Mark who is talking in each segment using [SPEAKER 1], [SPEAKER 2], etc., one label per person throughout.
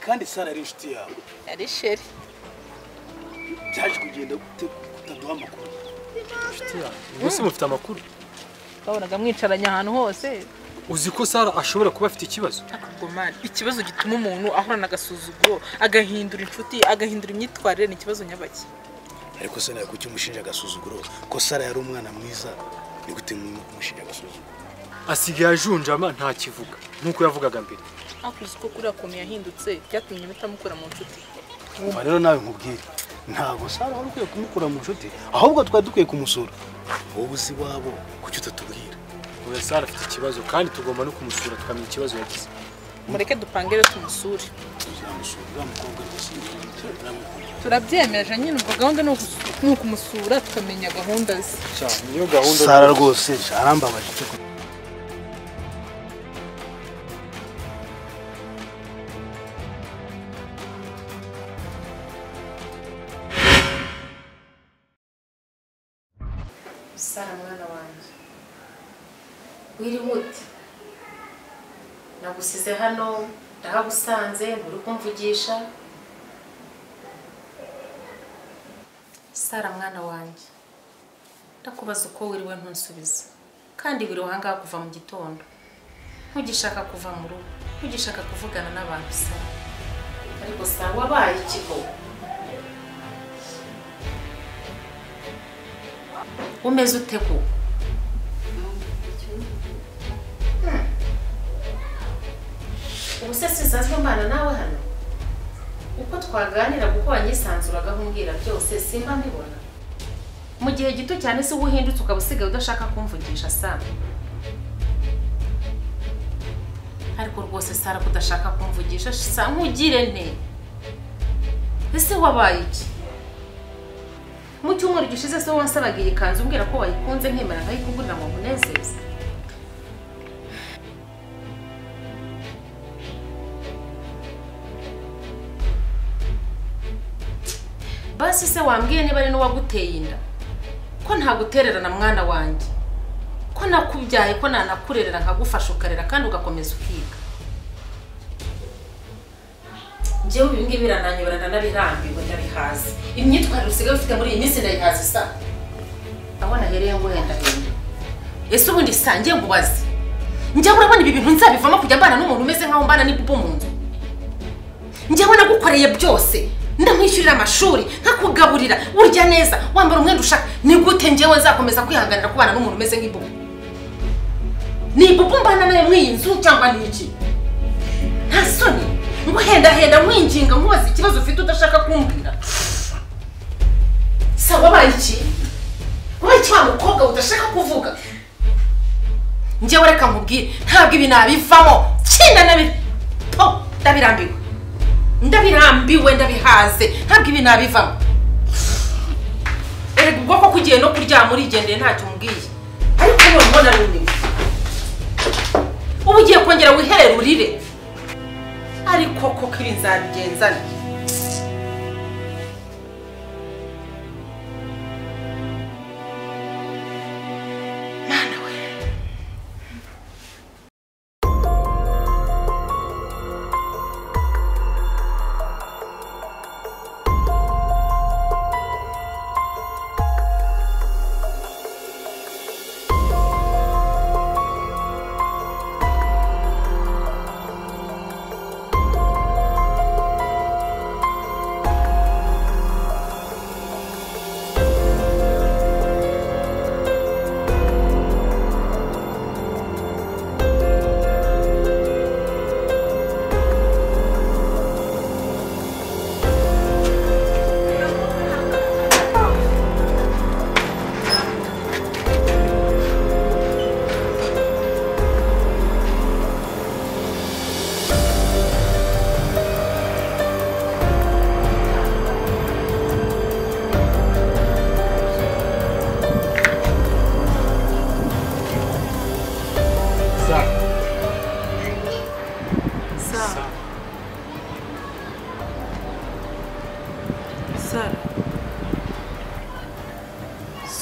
[SPEAKER 1] kandi Sara ari inshuti yawe.
[SPEAKER 2] Ari sheri.
[SPEAKER 1] Byaje kugenda gute kutaduha amakuru?
[SPEAKER 3] Inshuti yawe. Ubuse mufite amakuru?
[SPEAKER 2] Babonaga mwicaranye ahantu hose.
[SPEAKER 3] Uzi ko Sara ashobora kuba afite ikibazo?
[SPEAKER 2] Akagomana. Ikibazo gituma umuntu ahorana agasuzuguro, agahindura inshuti, agahindura imyitwarire ni ikibazo nyabaki.
[SPEAKER 1] Ariko se nayo kuki umushinja agasuzuguro ko Sara yari umwana mwiza ni gute mwimo kumushinja agasuzuguro?
[SPEAKER 3] Asigaye ajunjama nta kivuga nkuko yavugaga mbere.
[SPEAKER 2] Akuzi ko kuri akuntu yahindutse byatumye bitamukura mu nshuti.
[SPEAKER 1] Umva rero nawe nkubwire ntago Sara wari ukwiye kumukura mu nshuti ahubwo twari dukwiye kumusura. Wowe uzi wabo kuki utatubwira?
[SPEAKER 3] Ubu Sara afite ikibazo kandi tugomba no kumusura tukamenya ikibazo yagize.
[SPEAKER 2] Mureke dupangire tumusure.
[SPEAKER 1] Tuzamusura mukobwa gusinzira.
[SPEAKER 2] Turabyemeje nyine ubwo gahunda no kumusura tukamenya gahunda ze.
[SPEAKER 3] Cyane niyo gahunda.
[SPEAKER 1] Sara rwose arambabaje.
[SPEAKER 4] Sara mwana wanjye wiri muti nagusize hano ndahagusanze muri kumvugisha. Sara mwana wanjye ndakubaza uko wiriwe ntunsubiza kandi wiriwe ahangaha kuva mu gitondo ntugishaka kuva mu rugo ntugishaka kuvugana n'abantu. Sara ariko Sara wabaye ikigo umeze ute ko ubuse sinsanzwe mbana nawe hano uko twaganira kuko wanyisanzuraga nk'umbwira byose simba mbibona mu gihe gito cyane se uhindutse ukaba usigaye udashaka kumvugisha. Sara ariko rwose Sara kudashaka kumvugisha sa nkugire nte ese wabaye iki? Mu cyumweru gishize se wansabaga iyi kanzu umbwira ko wayikunze nkemera nkayikugurira ngo munezeze. Basi se wambwiye niba ari n'uwaguteye inda ko ntagutererana mwana wanjye ko nakubyaye ko nanakurerera nkagufasha ukarera kandi ugakomeza ukiga. Njyewe ibi ngibi birananyobera nanabirambiwe ndabihaze. Imyitwarire usigaye ufite muri iyi minsi ndayihaze. Sa abona hereye ngo henda henda ese ubundi sangiye ngubaze njyewe urabona ibi bintu nzabivamo kujya mbana n'umuntu umeze nkaho mbana n'ibubu mu nzu. Njyewe nagukoreye byose ndamwishyurira amashuri nkakugaburira urya neza wambara umwenda ushaka ni gute njyewe nzakomeza kwihanganira kubana n'umuntu umeze nk'ibubu? Ni ibubu mbana nawe mw'iyi nzu cyangwa ni iki? Nta soni ngo henda mwinginga nkubaza ikibazo ufite udashaka kumbwira. Sawa baye iki? Wabaye iki wa mukobwa udashaka kuvuga? Njyewe reka nkubwire ntabwo ibi nabivamo kinda ndabirambiwe ndabihaze ntabwo ibi nabivamo. Erega ubwoko kugiye no kuryama urigendeye ntacyo umbwiye ariko ubu mbona runini ubu ugiye kongera wiherera urire ariko koko ibi nzabigenzana.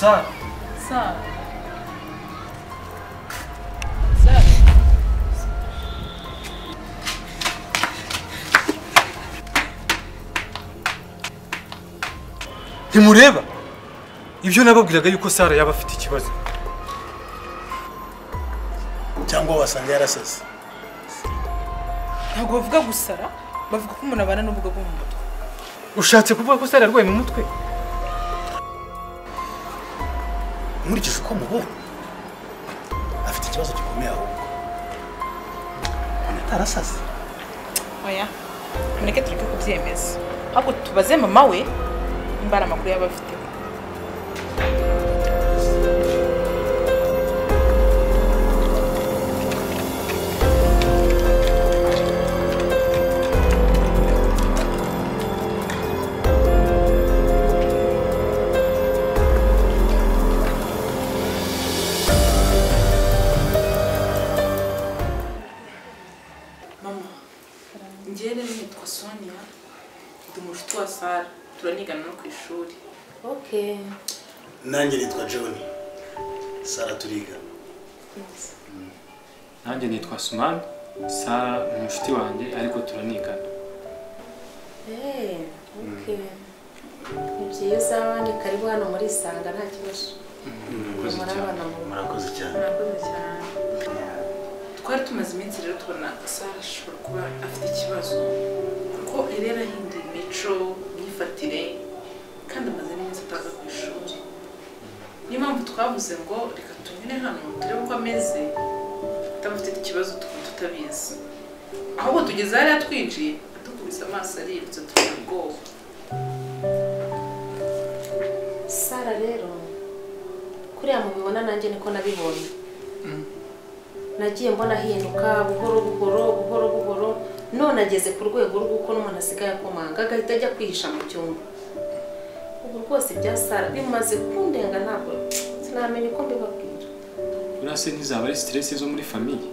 [SPEAKER 3] Sara.
[SPEAKER 2] Sara.
[SPEAKER 3] ntimureba ibyo nababwiraga yuko Sara yaba afite ikibazo.
[SPEAKER 1] cyangwa wasanga yarasaze.
[SPEAKER 2] ntabwo bavuga gusara, bavuga ko umuntu abana n'ubumuga bwo mu mutwe.
[SPEAKER 3] Ushatse kuvuga ko Sara arwaye mu mutwe?
[SPEAKER 1] Nkurikije uko mubona afite ikibazo gikomeye ahubwo atarasaze.
[SPEAKER 2] Oya, mureke tureke kubyemeza, ahubwo tubaze mama we imbara amakuru yaba afite.
[SPEAKER 4] Sara turanigana no ku ishuri.
[SPEAKER 5] Okay.
[SPEAKER 1] Nanjye nitwa John. Sara turiga.
[SPEAKER 3] Nanjye nitwa Suman. Sara ni inshuti wanjye ariko turanigana.
[SPEAKER 5] Okay. Ni byiza abandi karibu hano muri Sanga nta kibazo.
[SPEAKER 1] Murakoze cyane.
[SPEAKER 4] Murakoze cyane. Twari tumaze iminsi rero tubona Sara ashobora kuba afite ikibazo kuko rero ahinduye imico myifatire kandi amaze n'iminsi ataza ku ishuri. Niyo mpamvu twavuze ngo reka tumene hano turebe uko ameze atamufite ikibazo tutabizi. Ahubwo tugeze hariya twinjiye atukubise amaso arirutse tubona ubwoba.
[SPEAKER 5] Sara rero kuriya mubibona nanjye niko nabibonye. Nagiye mbona ahinduka buhoro none ageze ku rwego rw'uko n'umuntu asigaye akomanga agahita ajya kwihisha mu cyumba. Ubu rwose bya Sara bimaze kundenga ntabwo sinamenye uko mbibabwira.
[SPEAKER 3] Urase ntizaba ari stress zo muri famille?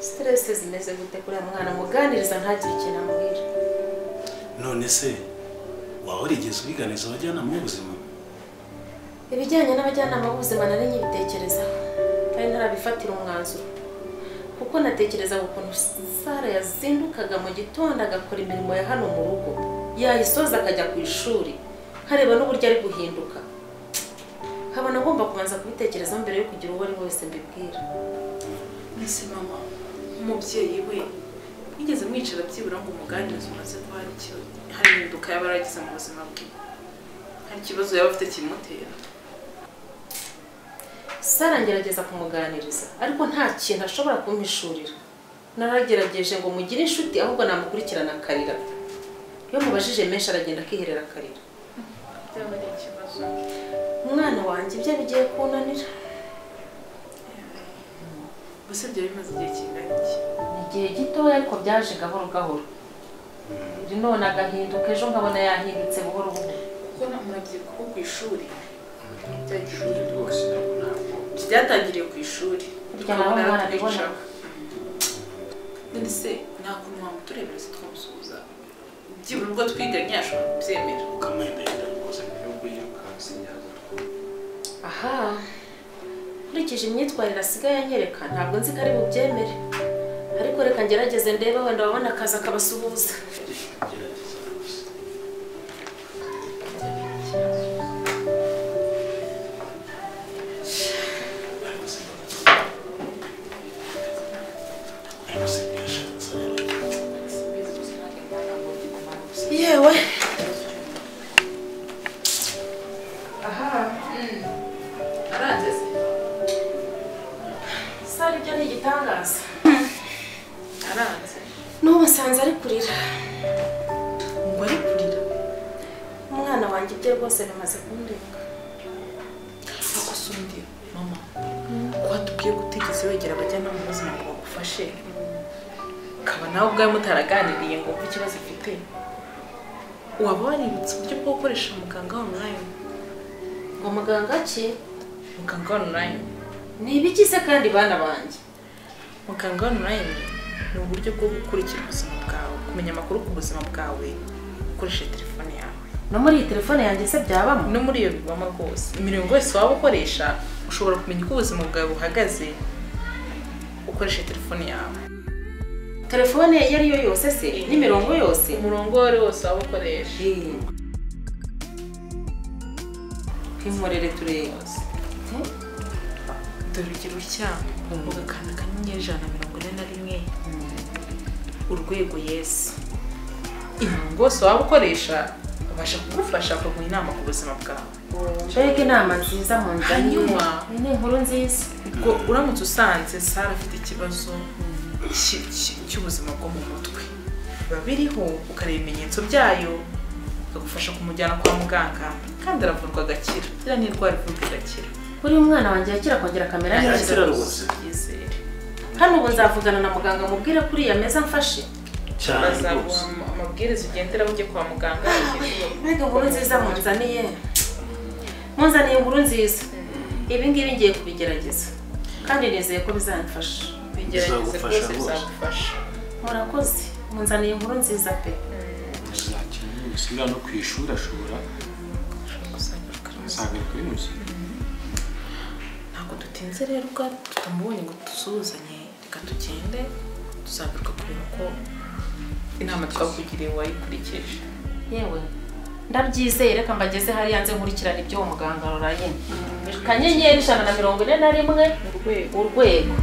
[SPEAKER 5] Stress zimeze gute kuri mwana muganiriza ntagire ikintu amubwira.
[SPEAKER 1] None se wahorigeze ubiganiza abajyanama b'ubuzima?
[SPEAKER 5] Ibijyanye n'abajyanama b'ubuzima nari nyibitekerezaho kandi ntarabifatira umwanzuro kuko natekereza ukuntu Sara yazindukaga mu gitondo agakora imirimo ya hano mu rugo yayisoza akajya ku ishuri hareba n'uburyo ari guhinduka. Habona ngomba kubanza kubitekerezaho mbere yo kugira uwo ari wese mbibwira.
[SPEAKER 4] Mbese mama umubyeyi we yigeze mwicara byibura ngo umuganirize umaze ko hari impinduka yaba yaragize mu buzima bwe, hari ikibazo yaba afite kimutera?
[SPEAKER 5] Sara ngerageza kumuganiriza ariko nta kintu ashobora kumpishurira. Naragerageje ngo mugire inshuti ahubwo namukurikirana akarira. Iyo mubajije menshi aragenda akiherera akarira.
[SPEAKER 4] Byaba ari ikibazo.
[SPEAKER 5] Umwana wanjye ibyo bigiye kunanira.
[SPEAKER 4] Bose byo bimaze igihe kingana iki?
[SPEAKER 5] Igihe gitoya ariko byaje gahoro. None agahinduka ejo nkabona yahindutse buhoro.
[SPEAKER 4] Kuko namurabyiruka ko ku ishuri
[SPEAKER 3] Ishuri rwose ntabwo
[SPEAKER 4] byatangiriye ku ishuri.
[SPEAKER 5] Byarabona.
[SPEAKER 4] Ndetse nta kuntu wamuturebera se twamusuhuza. Byibura ubwo twiganye ashobora kubyemera.
[SPEAKER 1] Ukamwendahenda rwose.
[SPEAKER 3] nubwo yirukanse yaza.
[SPEAKER 5] Aha. Nkurikije imyitwarire asigaye anyereka ntabwo nzi ko ari bubyemere. Ariko reka ngerageze ndebe wenda wabona akazi akabasuhuza. Yewe. Aha.
[SPEAKER 4] Arangeze.
[SPEAKER 5] Sara ibyo ni igitangaza.
[SPEAKER 4] Aranze.
[SPEAKER 5] N'ubu nsanze ari kurira.
[SPEAKER 4] Ngo ari kurira.
[SPEAKER 5] Umwana wanjye ibyo rwose bimaze kundenga.
[SPEAKER 4] Ako sundi mama. Watubwiye gutigeze wegera abajyanama b'ubuzima ngo bagufashe. Kaba nawe ubwawe mutaraganiriye ngo uve ikibazo ufite. Waba waributse uburyo bwo gukoresha muganga online?
[SPEAKER 5] Ngo muganga ki?
[SPEAKER 4] Muganga online.
[SPEAKER 5] Ni ibikize kandi bana banjye.
[SPEAKER 4] Muganga online ni uburyo bwo gukurikira ubuzima bwawe, kumenya amakuru ku buzima bwawe ukoresheje telefone yawe.
[SPEAKER 5] No muri iyi telefone yanjye se byabamo?
[SPEAKER 4] No muri iyo bibamo rwose. Imirongo yose waba ukoresha ushobora kumenya uko ubuzima bwawe buhagaze ukoresheje telefone yawe.
[SPEAKER 5] Telefone iyo ari yo yose se n'imirongo yose?
[SPEAKER 4] Umurongo wose waba ukoresha.
[SPEAKER 5] Tinkorere tureba.
[SPEAKER 2] dore ugira utya ugakanda akanyenyeri 141 urwego yes imirongo yose waba ukoresha babasha kugufasha kuguha inama ku buzima bwawe.
[SPEAKER 5] Mbega inama nziza mu nda
[SPEAKER 2] Hanyuma
[SPEAKER 5] ni inkuru nziza.
[SPEAKER 2] ubwo uramutse usanze Sara afite ikibazo cy'ubuzima bwo mu mutwe biba biriho ukareba ibimenyetso byayo ukagufasha kumujyana kwa muganga kandi aravurwa agakira. Iriya ni indwara ivurwa igakira.
[SPEAKER 5] Uri umwana wanjye yakira kongera kamera neza
[SPEAKER 1] rwose.
[SPEAKER 2] Yizere.
[SPEAKER 5] hano ubu nzavugana na muganga mubwire kuri iya meza mfashe
[SPEAKER 1] cyane rwose.
[SPEAKER 2] Bazaguha amabwiriza ugendera ujye kwa muganga.
[SPEAKER 5] mbega inkuru nziza munzaniye inkuru nziza ibi ngibi ngiye kubigerageza kandi nizeye ko bizamfasha.
[SPEAKER 2] Bigerageze rwose bizagufasha.
[SPEAKER 5] murakoze munzaniye inkuru nziza pe.
[SPEAKER 3] Uzakeneye gusubira no ku ishuri ashobora gusanga kuri muzi.
[SPEAKER 2] Ntabwo dutinze rero ubwo tutamubonye ngo dusuhuzanye reka tugende tuzagaruka kureba ko inama twakugiriye wayikurikije.
[SPEAKER 5] yewe ndabyizeye reka mbageze hariya nze nkurikirana ibyo uwo muganga rurayine. Kanyenyeri 141 urwego